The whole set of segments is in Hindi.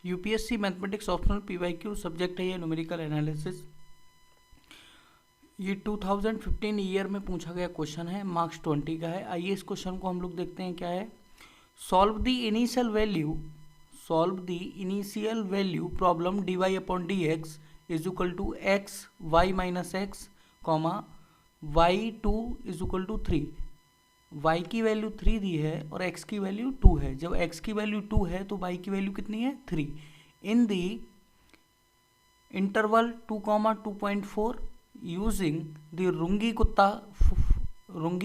UPSC mathematics optional PYQ subject है ये न्यूमेरिकल एनालिसिस। ये 2015 ईयर में पूछा गया क्वेश्चन है, मार्क्स 20 का है। आइए इस क्वेश्चन को हम लोग देखते हैं क्या है। Solve the initial value problem dy upon d x is equal to x y minus x comma y2 is equal to 3। y की वैल्यू 3 दी है और x की वैल्यू 2 है। जब x की वैल्यू 2 है तो y की वैल्यू कितनी है 3। In the interval 2,2.4 using the Runge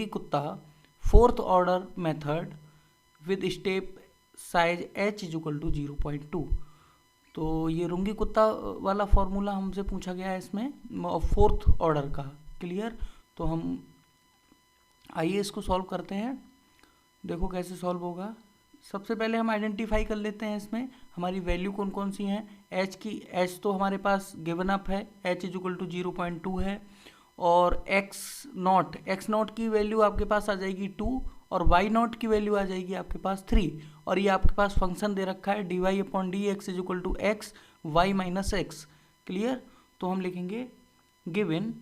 Kutta fourth order method with step size h is equal to 0.2। तो ये रुंगी कुत्ता वाला फॉर्मूला हमसे पूछा गया है इसमें फोर्थ ऑर्डर का। क्लियर। तो हम आइए इसको सॉल्व करते हैं। देखो कैसे सॉल्व होगा। सबसे पहले हम आइडेंटिफाई कर लेते हैं इसमें हमारी वैल्यू कौन कौन सी हैं। h तो हमारे पास गिवन अप है, h इज इक्वल टू 0.2 है। और x नॉट की वैल्यू आपके पास आ जाएगी 2 और y नॉट की वैल्यू आ जाएगी आपके पास 3। और ये आपके पास फंक्शन दे रखा है dy upon d x is equal to x y minus x. Clear. तो हम लिखेंगे गिवन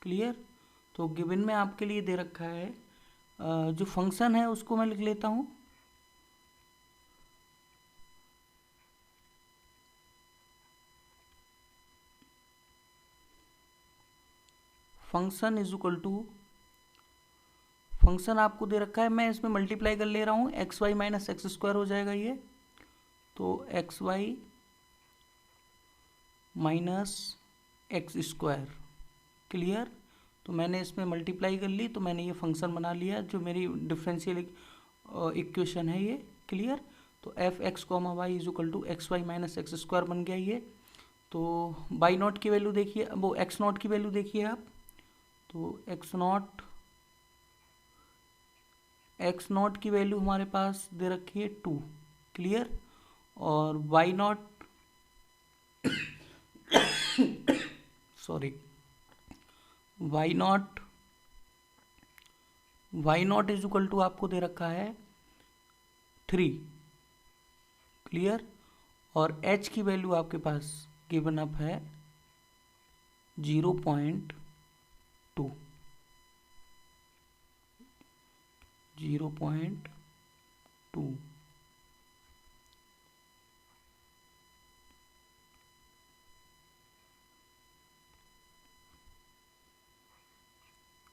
क्लियर। तो गिवन में आपके लिए दे रखा है जो फंक्शन है उसको मैं लिख लेता हूँ। Function is equal to function आपको दे रखा है, मैं इसमें मल्टीप्लाई कर ले रहा हूँ, x y minus x square हो जाएगा ये। तो x y minus x square. Clear. तो मैंने इसमें मल्टीप्लाई कर ली तो मैंने ये फंक्शन बना लिया जो मेरी डिफरेंशियल इक्वेशन है ये। क्लियर। तो f x comma y is equal to x y minus x square बन गया ये। तो वाई नॉट की वैल्यू देखिए, वो एक्स नॉट की वैल्यू देखिए आप। तो एक्स नॉट की वैल्यू हमारे पास दे रखी है 2। क्लियर। और y nought sorry y nought is equal to आपको दे रखा है 3। क्लियर। और h की वैल्यू आपके पास गिवन अप है 0.2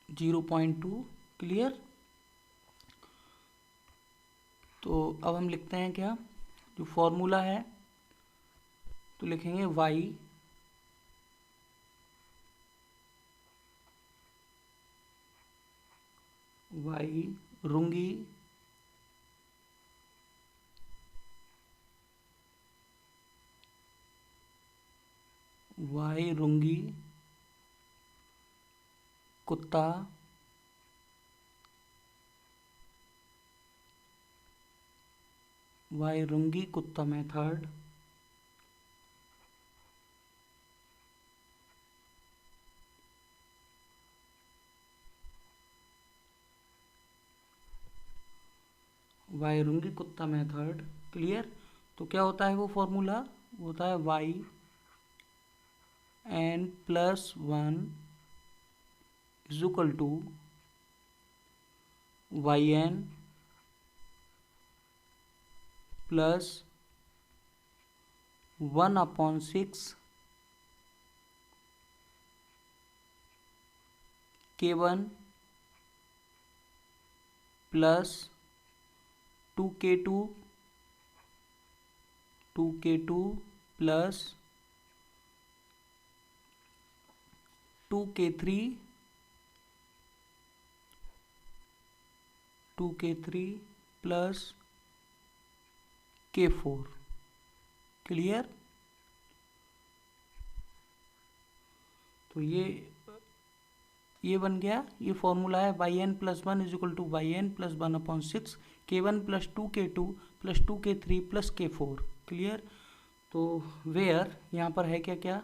0.2। क्लियर। तो अब हम लिखते हैं क्या जो फॉर्मूला है। तो लिखेंगे y रुंगी कुत्ता मेथड क्लियर। तो क्या होता है वो फॉर्मूला, होता है yn plus 1 is equal to yn plus 1/6 k1 plus 2k2 plus 2k3 plus k4। Clear. तो ये बन गया, ये फॉर्मूला है yn plus 1 is equal to yn plus 1/6 k1 plus 2k2 plus 2k3 plus k4। Clear. तो वेयर यहाँ पर है क्या क्या,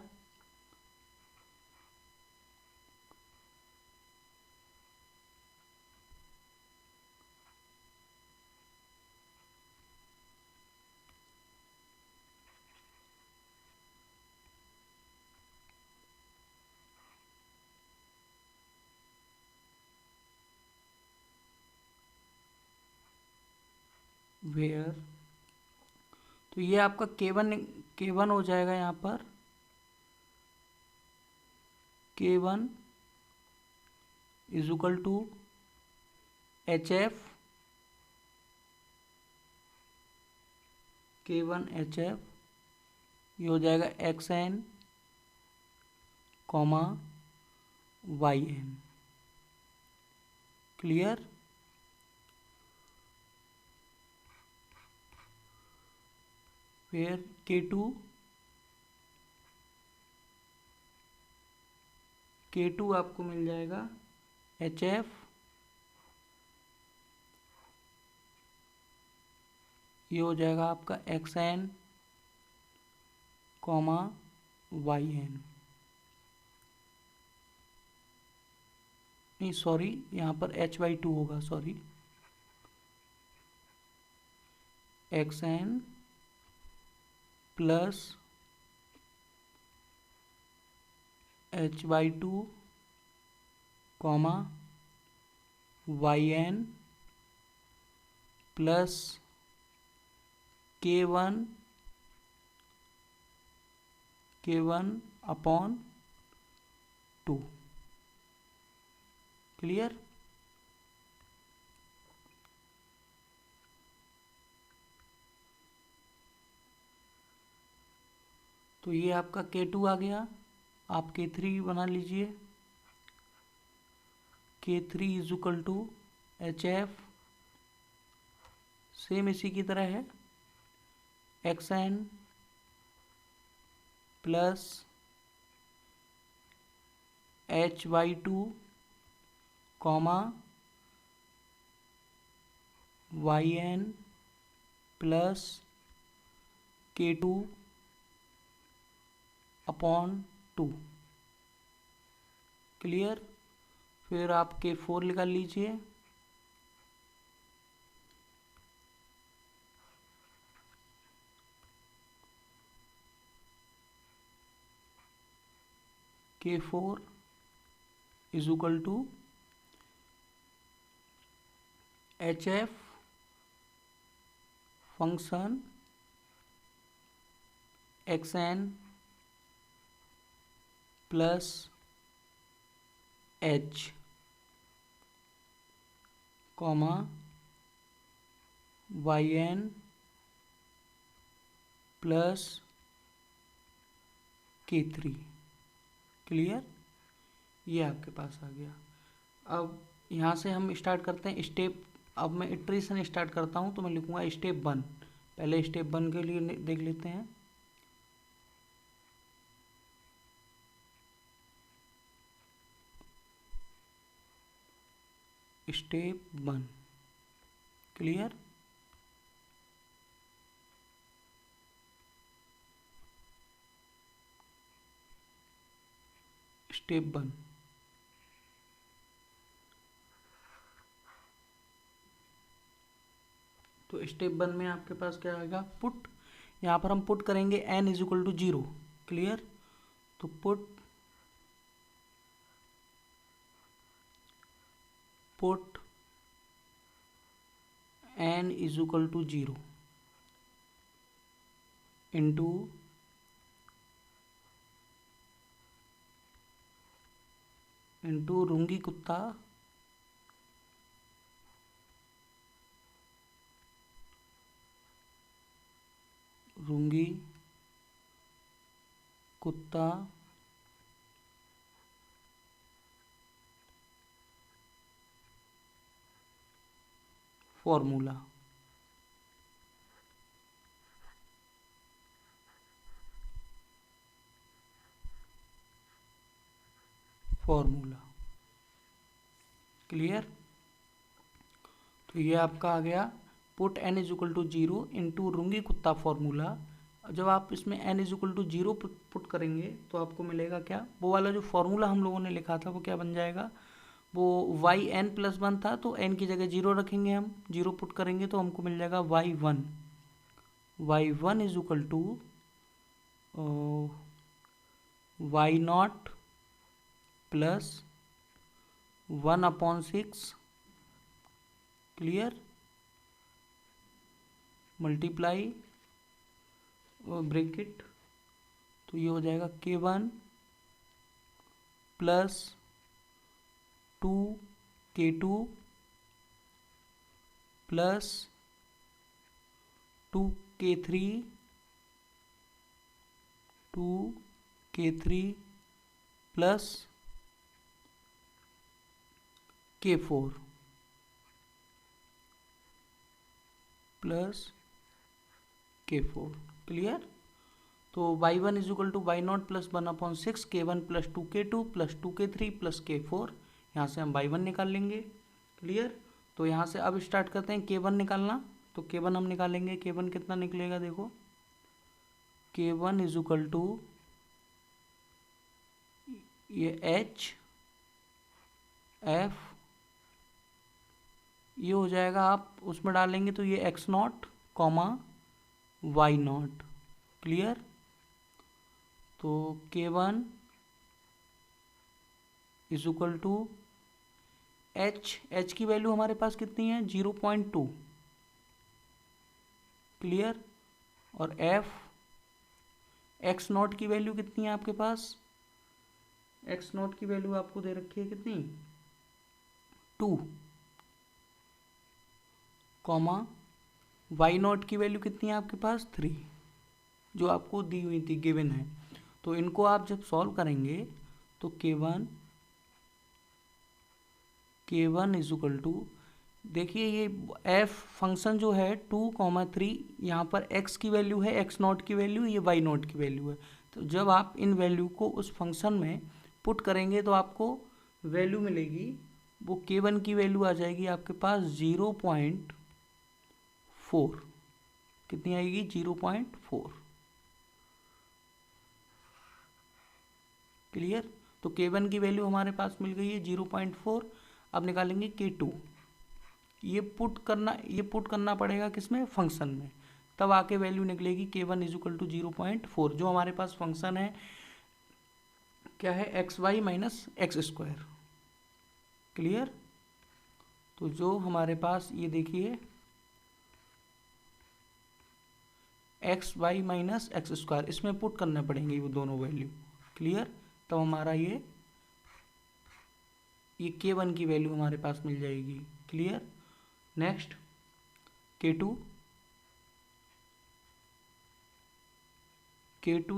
वेयर, तो ये आपका K1 हो जाएगा यहाँ पर, K1 is equal to HF, K1 HF, ये हो जाएगा XN कॉमा YN। क्लियर। फिर K2 आपको मिल जाएगा HF ये हो जाएगा आपका XN कॉमा YN, नहीं सॉरी यहाँ पर H/2 होगा, sorry, XN plus H/2 comma YN plus K1 upon 2। Clear. तो ये आपका K2 आ गया। आप K3 बना लीजिए, K3 is equal to HF, same इसी की तरह है, XN plus H/2 comma YN plus K2 upon 2। Clear. फिर आप K4 निकाल लीजिए, K4 is equal to HF function XN plus H comma YN plus K3। Clear. ये आपके पास आ गया। अब यहाँ से हम स्टार्ट करते हैं स्टेप। अब मैं इटरेशन स्टार्ट करता हूँ, तो मैं लिखूँगा स्टेप 1। पहले स्टेप 1 के लिए देख लेते हैं। स्टेप 1। क्लियर। स्टेप 1, तो स्टेप 1 में आपके पास क्या आएगा, पुट। यहाँ पर हम पुट करेंगे n is equal to 0। Clear. तो put n is equal to 0 into Runge Kutta formula. Clear. तो ये आपका आ गया put n is equal to 0 into Runge Kutta formula. जब आप इसमें n is equal to 0 put करेंगे तो आपको मिलेगा क्या, वो वाला जो फॉर्मूला हम लोगों ने लिखा था वो क्या बन जाएगा, वो yn+1 था, तो n की जगह 0 रखेंगे, हम 0 पुट करेंगे तो हमको मिल जाएगा y1 is equal to y0 plus 1/6 clear, multiply bracket, तो ये हो जाएगा k1 plus 2k2 plus 2k3 plus k4 plus k4 clear. तो y1 is equal to y0 plus 1/6 k1 plus 2k2 plus 2k3 plus k4, यहाँ से हम y1 निकाल लेंगे क्लियर। तो यहाँ से अब स्टार्ट करते हैं k1 निकालना, तो k1 हम निकालेंगे, k1 कितना निकलेगा देखो, k1 इज इक्वल टू ये h f, ये हो जाएगा, आप उसमें डालेंगे तो ये x0 y0 क्लियर। तो k1 is equal to h की वैल्यू हमारे पास कितनी है 0.2 क्लियर, और f x0 की वैल्यू कितनी है आपके पास, x0 की वैल्यू आपको दे रखी है कितनी 2, y0 की वैल्यू कितनी है आपके पास 3, जो आपको दी हुई थी गिवन है। तो इनको आप जब सॉल्व करेंगे तो k1 इज इक्वल टू, देखिए ये f फंक्शन जो है 2,3, यहाँ पर x की वैल्यू है, x0 की वैल्यू, ये y0 की वैल्यू है। तो जब आप इन वैल्यू को उस फंक्शन में पुट करेंगे तो आपको वैल्यू मिलेगी, वो k1 की वैल्यू आ जाएगी आपके पास 0.4, कितनी आएगी 0.4 क्लियर। तो k1 की वैल्यू हमारे पास मिल गई है 0.4। अब निकालेंगे k2, ये पुट करना पड़ेगा किसमें, फंक्शन में, तब आके वैल्यू निकलेगी k1 इज इक्वल टू 0.4, जो हमारे पास फंक्शन है क्या है xy माइनस x² क्लियर। तो जो हमारे पास ये देखिए xy माइनस x², इसमें पुट करना पड़ेंगे वो दोनों वैल्यू क्लियर, तो हमारा ये k1 की वैल्यू हमारे पास मिल जाएगी clear. Next k2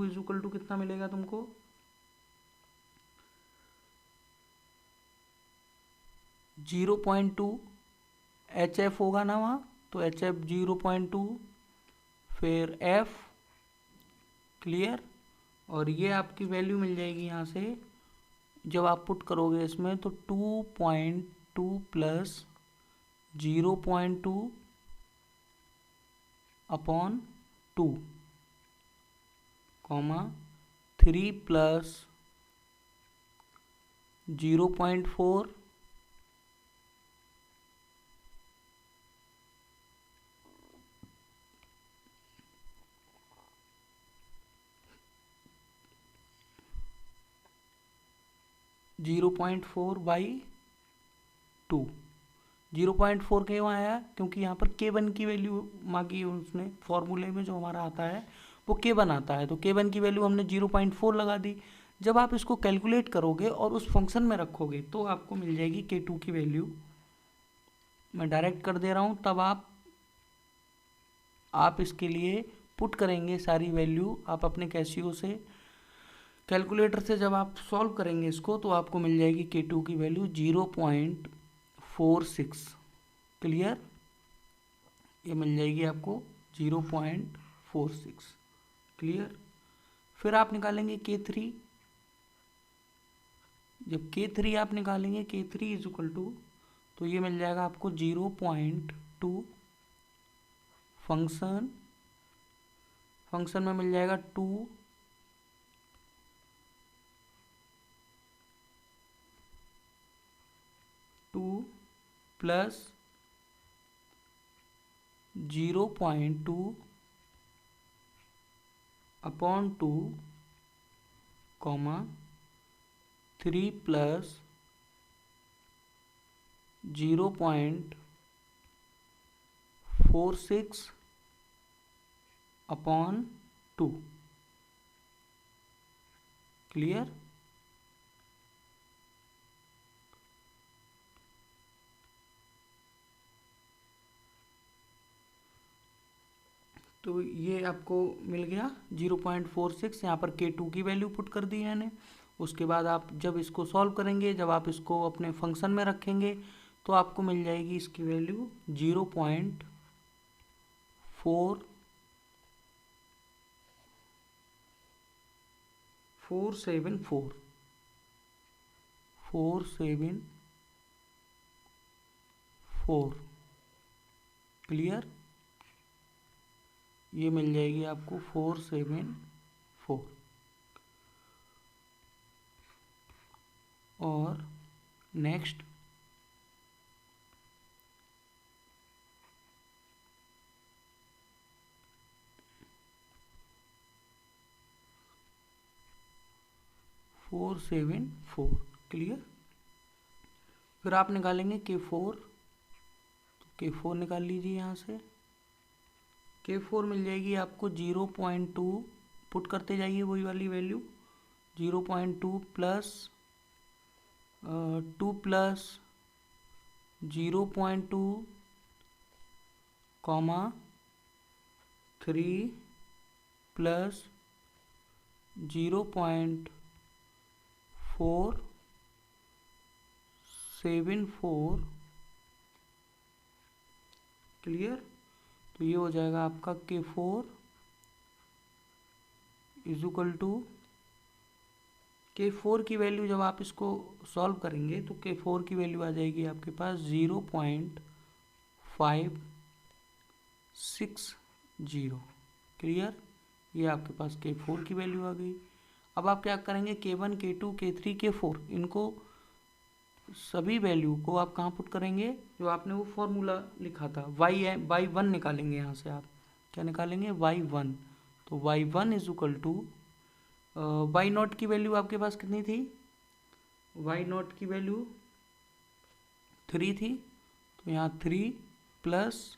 is equal to कितना मिलेगा तुमको, .2 HF होगा ना वहाँ, तो HF 0.2, फिर F क्लियर, और ये आपकी वैल्यू मिल जाएगी यहाँ से, जब आप पुट करोगे इसमें तो 2.2 प्लस 0.2 अपॉन 2, 3 प्लस 0.4 0.4/2, 0.4 क्यों आया, क्योंकि यहाँ पर k1 की वैल्यू मांगी उसने, फॉर्मूले में जो हमारा आता है वो k1 आता है, तो k1 की वैल्यू हमने 0.4 लगा दी। जब आप इसको कैलकुलेट करोगे और उस फंक्शन में रखोगे तो आपको मिल जाएगी k2 की वैल्यू, मैं डायरेक्ट कर दे रहा हूँ, तब आप इसके लिए पुट करेंगे सारी वैल्यू, आप अपने कैसियो से कैलकुलेटर से जब आप सॉल्व करेंगे इसको तो आपको मिल जाएगी k2 की वैल्यू 0.46 क्लियर, ये मिल जाएगी आपको 0.46 क्लियर। फिर आप निकालेंगे k3, जब k3 आप निकालेंगे k3 इज इक्वल टू, तो ये मिल जाएगा आपको 0.2 फंक्शन फंक्शन में मिल जाएगा 2 plus 0.2 upon 2 comma 3 plus 0.46 upon 2। Clear? तो ये आपको मिल गया 0.46। यहाँ पर K2 की वैल्यू पुट कर दी है मैंने। उसके बाद आप जब इसको सॉल्व करेंगे, जब आप इसको अपने फंक्शन में रखेंगे तो आपको मिल जाएगी इसकी वैल्यू 474। क्लियर? ये मिल जाएगी आपको 474। और नेक्स्ट K4। क्लियर? फिर आप निकालेंगे K4। तो K4 निकाल लीजिए यहाँ से। K4 मिल जाएगी आपको 0.2, पुट करते जाइए वही वाली value, 0.2 plus 2 plus 0.2 comma 3 plus 0.474। Clear? तो ये हो जाएगा आपका K4 is equal to, K4 की वैल्यू जब आप इसको सॉल्व करेंगे तो K4 की वैल्यू आ जाएगी आपके पास 0.560। क्लियर? ये आपके पास K4 की वैल्यू आ गई। अब आप क्या करेंगे, K1 K2 K3 K4 इनको सभी वैल्यू को आप कहाँ पुट करेंगे, जो आपने वो फॉर्मूला लिखा था y1 निकालेंगे। यहाँ से आप क्या निकालेंगे, y1। तो y1 is equal to y0 की वैल्यू आपके पास कितनी थी, y0 की वैल्यू 3 थी। तो यहाँ 3 प्लस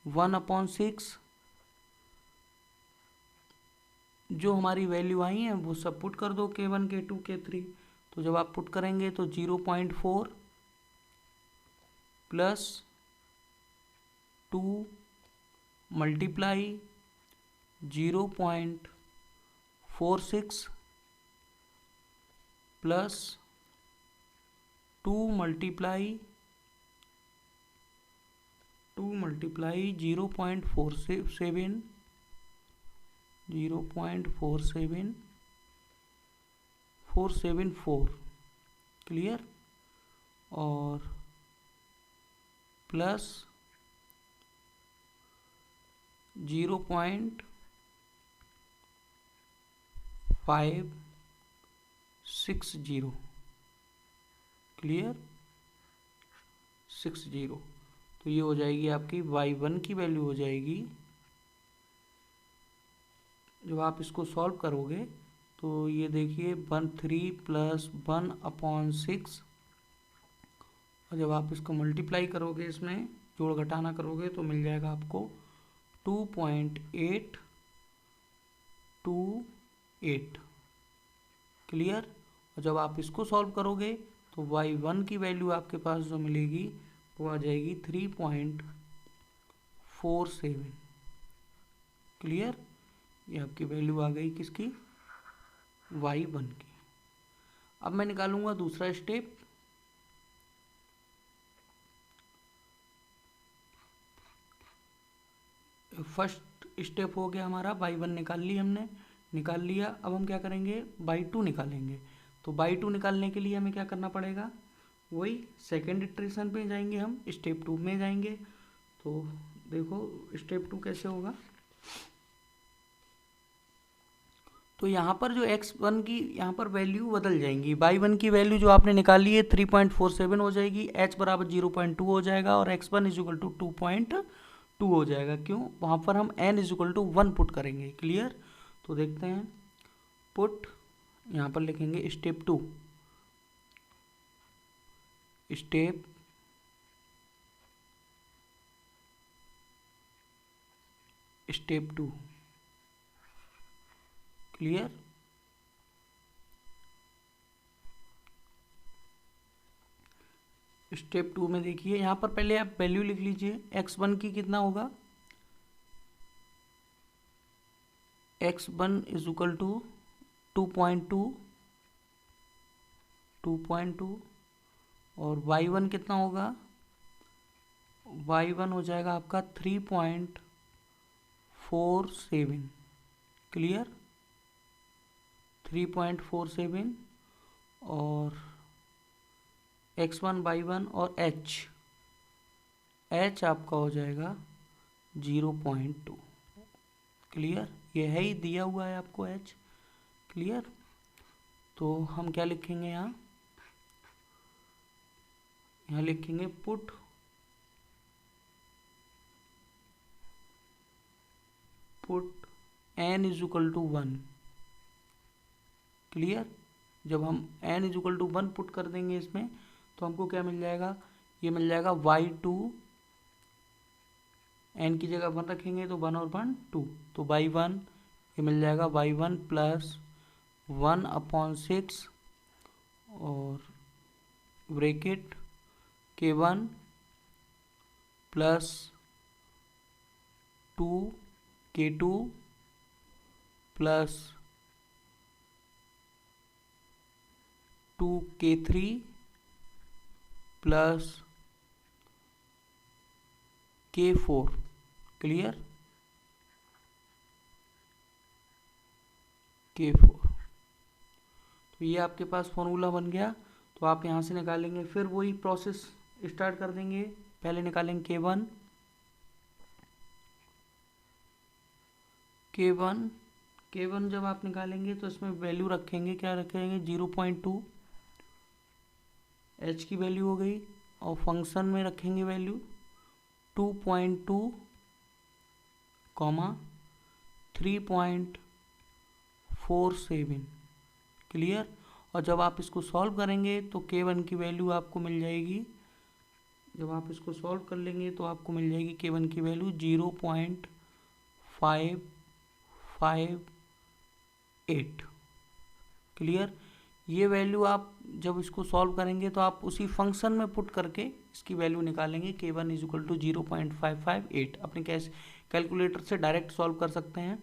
1/6 जो हमारी वैल्यू आई है वो सब पुट कर दो, K1 K2 K3। तो जब आप पुट करेंगे तो 0.4 plus 2 multiply 0.46 plus 2 multiply 0.474। Clear? और प्लस 0.560। क्लियर? 60। तो ये हो जाएगी आपकी y1 की वैल्यू हो जाएगी, जब आप इसको सॉल्व करोगे तो ये देखिए 3 प्लस 1/6, और जब आप इसको मल्टीप्लाई करोगे, इसमें जोड़ घटाना करोगे तो मिल जाएगा आपको 2.828। क्लियर? और जब आप इसको सॉल्व करोगे तो y1 की वैल्यू आपके पास जो मिलेगी वो आ जाएगी 3.47। क्लियर? ये आपकी वैल्यू आ गई किसकी, y1 की। अब मैं निकालूंगा दूसरा स्टेप। फर्स्ट स्टेप हो गया हमारा, y1 निकाल ली हमने, निकाल लिया। अब हम क्या करेंगे, y2 निकालेंगे। तो y2 निकालने के लिए हमें क्या करना पड़ेगा, वही सेकेंड इटरेशन पे जाएंगे, हम स्टेप 2 में जाएंगे। तो देखो स्टेप 2 कैसे होगा। तो यहाँ पर जो x1 की यहाँ पर वैल्यू बदल जाएंगी। y1 की वैल्यू जो आपने निकाली है 3.47 हो जाएगी, h बराबर 0.2 हो जाएगा और x1 इजिकल टू 2.2 हो जाएगा। क्यों? वहाँ पर हम n इजिकल टू 1 पुट करेंगे। क्लियर? तो देखते हैं, पुट यहाँ पर लिखेंगे स्टेप 2, स्टेप 2। क्लियर? स्टेप 2 में देखिए, यहाँ पर पहले आप वैल्यू लिख लीजिए। x1 की कितना होगा, x1 इज इक्वल टू 2.2 और y1 कितना होगा, y1 हो जाएगा आपका 3.47। क्लियर? 3.47 और x1 y1 और h आपका हो जाएगा 0.2। क्लियर? ये है ही दिया हुआ है आपको h। क्लियर? तो हम क्या लिखेंगे यहाँ लिखेंगे put n is equal to 1। Clear? जब हम n is equal to 1 put कर देंगे इसमें, तो हमको क्या मिल जाएगा, ये मिल जाएगा y2, n की जगह 1 रखेंगे तो 1 और 1 2, तो y1 ये मिल जाएगा y1 प्लस 1/6 और bracket k1 plus 2 k2 plus 2 k3 plus k4। Clear? k4। तो ये आपके पास फॉर्मूला बन गया। तो आप यहाँ से निकालेंगे, फिर वही प्रोसेस स्टार्ट कर देंगे। पहले निकालेंगे k1 जब आप निकालेंगे तो इसमें वैल्यू रखेंगे, क्या रखेंगे, 0.2 h की वैल्यू हो गई, और फंक्शन में रखेंगे वैल्यू 2.2 कॉमा 3.47। क्लियर? और जब आप इसको सॉल्व करेंगे तो k1 की वैल्यू आपको मिल जाएगी, जब आप इसको सॉल्व कर लेंगे तो आपको मिल जाएगी k1 की वैल्यू 0.558। क्लियर? ये वैल्यू आप जब इसको सॉल्व करेंगे तो आप उसी फंक्शन में पुट करके इसकी वैल्यू निकालेंगे, k1 इज इक्वल टू 0.558। अपने कैलकुलेटर से डायरेक्ट सॉल्व कर सकते हैं।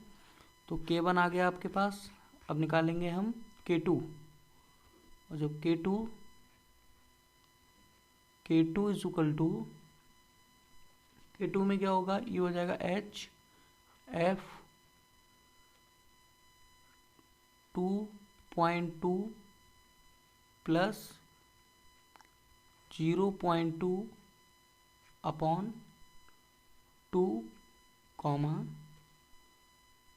तो k1 आ गया आपके पास। अब निकालेंगे हम k2, और जब k2 is equal to, k2 में क्या होगा, ये हो जाएगा HF 2.2 plus 0.2 upon 2 comma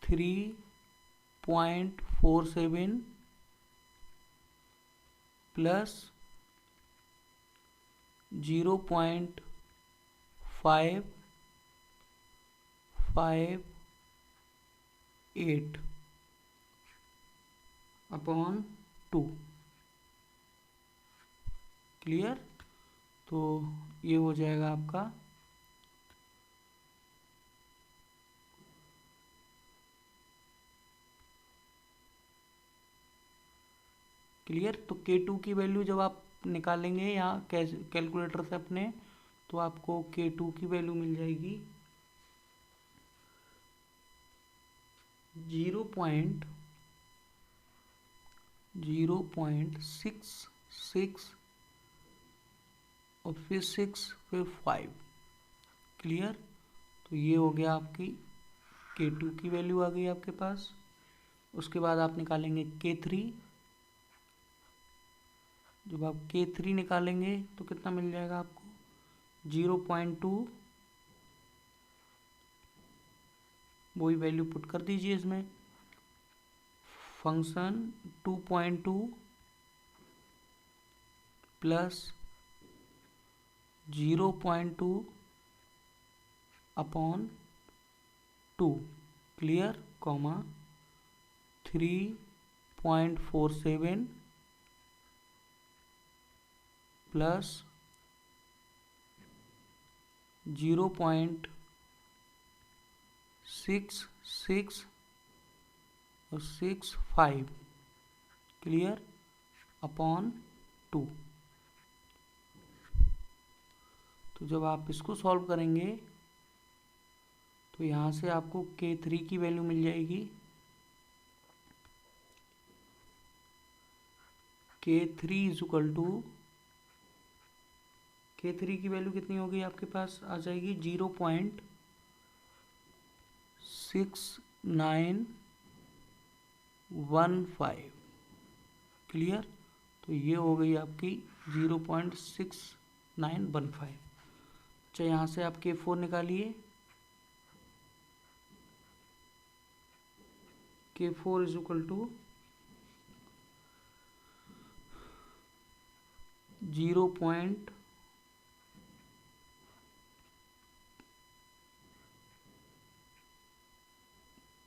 3.47 plus 0.558 upon 2। Clear? तो ये हो जाएगा आपका क्लियर। तो k2 की वैल्यू जब आप निकालेंगे यहाँ कैलकुलेटर से अपने, तो आपको k2 की वैल्यू मिल जाएगी 0.66 और फिर 6 फिर 5। क्लियर? तो ये हो गया आपकी k2 की वैल्यू आ गई आपके पास। उसके बाद आप निकालेंगे k3। जब आप k3 निकालेंगे तो कितना मिल जाएगा आपको, 0.2, वही वैल्यू पुट कर दीजिए इसमें, function 2.2 plus 0.2 upon 2 clear, comma 3.47 plus 0.66 और 65 क्लियर अपॉन 2। तो जब आप इसको सॉल्व करेंगे तो यहाँ से आपको K3 की वैल्यू मिल जाएगी। K3 is equal to, K3 की वैल्यू कितनी होगी आपके पास आ जाएगी 0.6915 क्लियर। तो ये हो गई आपकी 0.6915। अच्छा, यहाँ से आप K4 निकालिए। K4 is equal to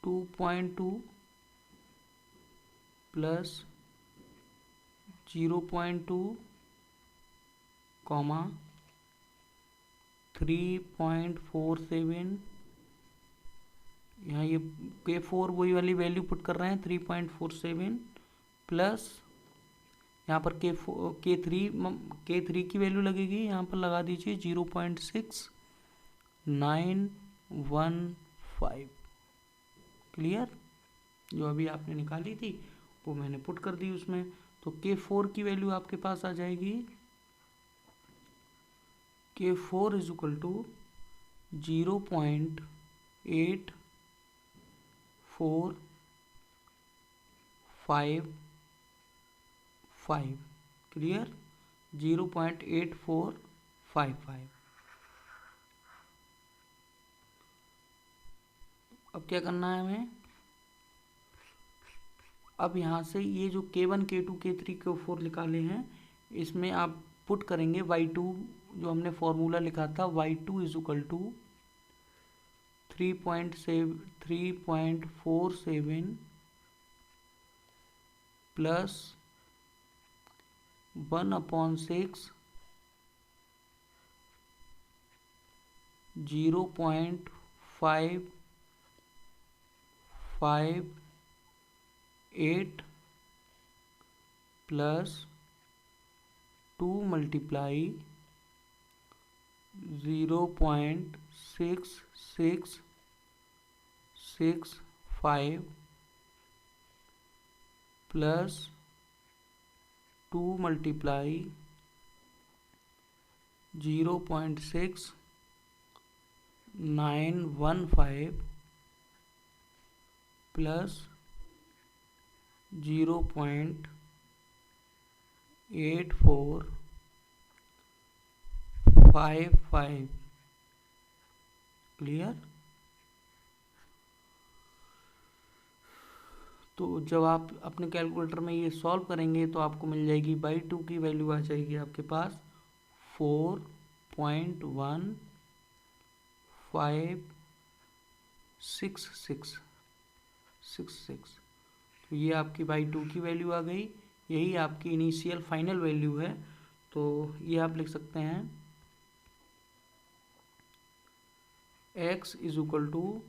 0.2 plus 0.2 comma 3.47, यहाँ ये K4 वही वाली वैल्यू पुट कर रहे हैं 3.47 प्लस यहाँ पर K3 की वैल्यू लगेगी, यहाँ पर लगा दीजिए 0.6915 क्लियर। जो अभी आपने निकाली थी वो मैंने पुट कर दी उसमें। तो K4 की वैल्यू आपके पास आ जाएगी, K4 is equal to 0.8455 clear, 0.8455। अब क्या करना है हमें, अब यहाँ से ये जो K1 K2 K3 K4 निकाले हैं इसमें आप पुट करेंगे y2, जो हमने फॉर्मूला लिखा था y2 is equal to 3.47 plus 1/6 0.558 plus 2 multiply 0.6665 plus 2 multiply 0.6915 plus 0.8455 clear. तो जब आप अपने कैलकुलेटर में ये सॉल्व करेंगे तो आपको मिल जाएगी y2 की वैल्यू आ जाएगी आपके पास 4.1566। तो ये आपकी y2 की वैल्यू आ गई, यही आपकी इनिशियल फाइनल वैल्यू है। तो ये आप लिख सकते हैं x इज इक्वल टू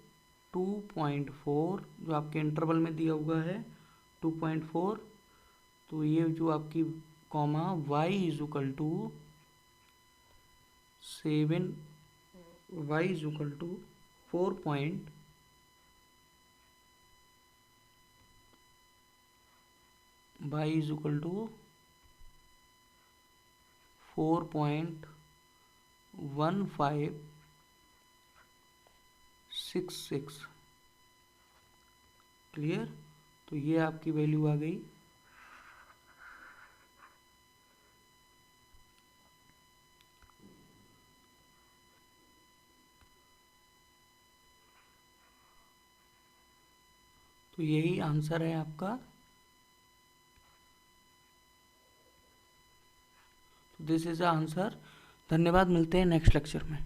2.4, जो आपके इंटरवल में दिया हुआ है 2.4। तो ये जो आपकी comma y is equal to 7, y is equal to 4.1566 clear. तो ये आपकी वैल्यू आ गई। तो यही आंसर है आपका दिस इज़ द आंसर। धन्यवाद, मिलते हैं नेक्स्ट लेक्चर में।